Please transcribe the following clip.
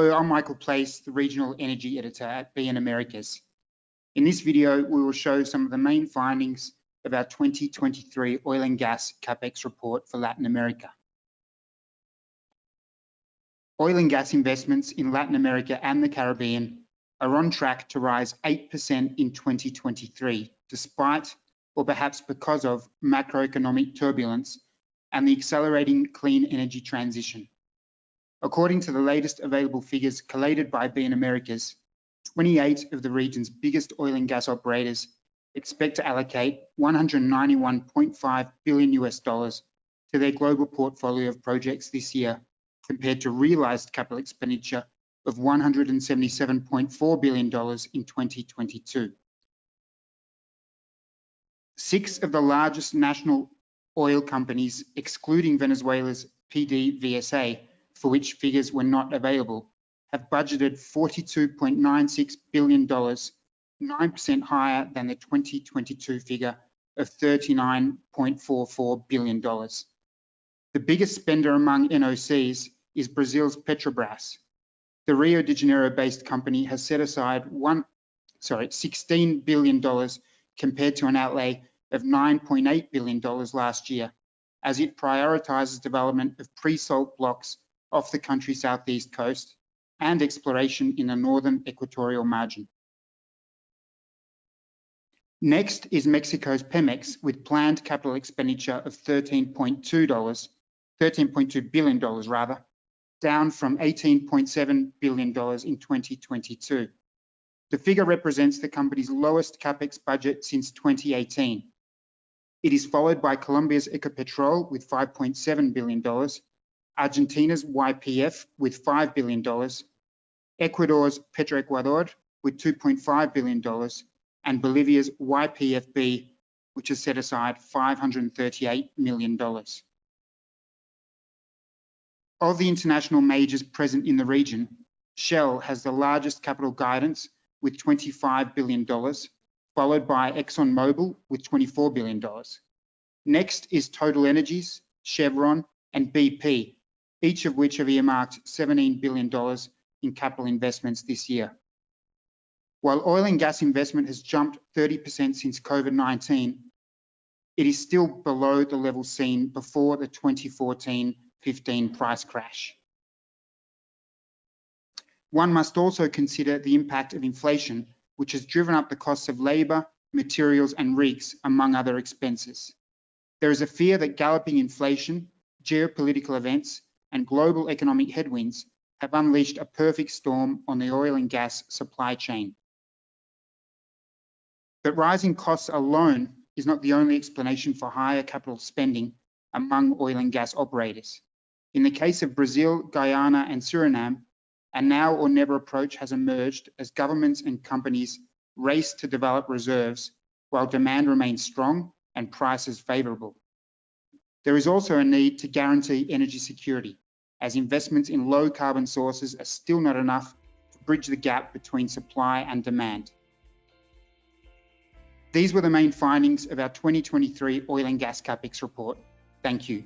Hello, I'm Michael Place, the Regional Energy Editor at BNamericas. In this video, we will show some of the main findings of our 2023 Oil and Gas Capex report for Latin America. Oil and gas investments in Latin America and the Caribbean are on track to rise 8% in 2023, despite, or perhaps because of, macroeconomic turbulence and the accelerating clean energy transition. According to the latest available figures collated by BNamericas, 28 of the region's biggest oil and gas operators expect to allocate $191.5 billion to their global portfolio of projects this year, compared to realized capital expenditure of $177.4 billion in 2022. 6 of the largest national oil companies, excluding Venezuela's PDVSA, for which figures were not available, have budgeted $42.96 billion, 9% higher than the 2022 figure of $39.44 billion. The biggest spender among NOCs is Brazil's Petrobras. The Rio de Janeiro-based company has set aside $16 billion compared to an outlay of $9.8 billion last year, as it prioritizes development of pre-salt blocks off the country's southeast coast and exploration in the northern equatorial margin. Next is Mexico's Pemex, with planned capital expenditure of $13.2 billion, down from $18.7 billion in 2022. The figure represents the company's lowest capex budget since 2018. It is followed by Colombia's Ecopetrol with $5.7 billion, Argentina's YPF with $5 billion, Ecuador's Petroecuador with $2.5 billion, and Bolivia's YPFB, which has set aside $538 million. Of the international majors present in the region, Shell has the largest capital guidance with $25 billion, followed by ExxonMobil with $24 billion. Next is Total Energies, Chevron, and BP, each of which have earmarked $17 billion in capital investments this year. While oil and gas investment has jumped 30% since COVID-19, it is still below the level seen before the 2014-15 price crash. One must also consider the impact of inflation, which has driven up the costs of labour, materials and rigs, among other expenses. There is a fear that galloping inflation, geopolitical events and global economic headwinds have unleashed a perfect storm on the oil and gas supply chain. But rising costs alone is not the only explanation for higher capital spending among oil and gas operators. In the case of Brazil, Guyana and Suriname, a now or never approach has emerged as governments and companies race to develop reserves while demand remains strong and prices favourable. There is also a need to guarantee energy security, as investments in low carbon sources are still not enough to bridge the gap between supply and demand. These were the main findings of our 2023 Oil and Gas Capex report. Thank you.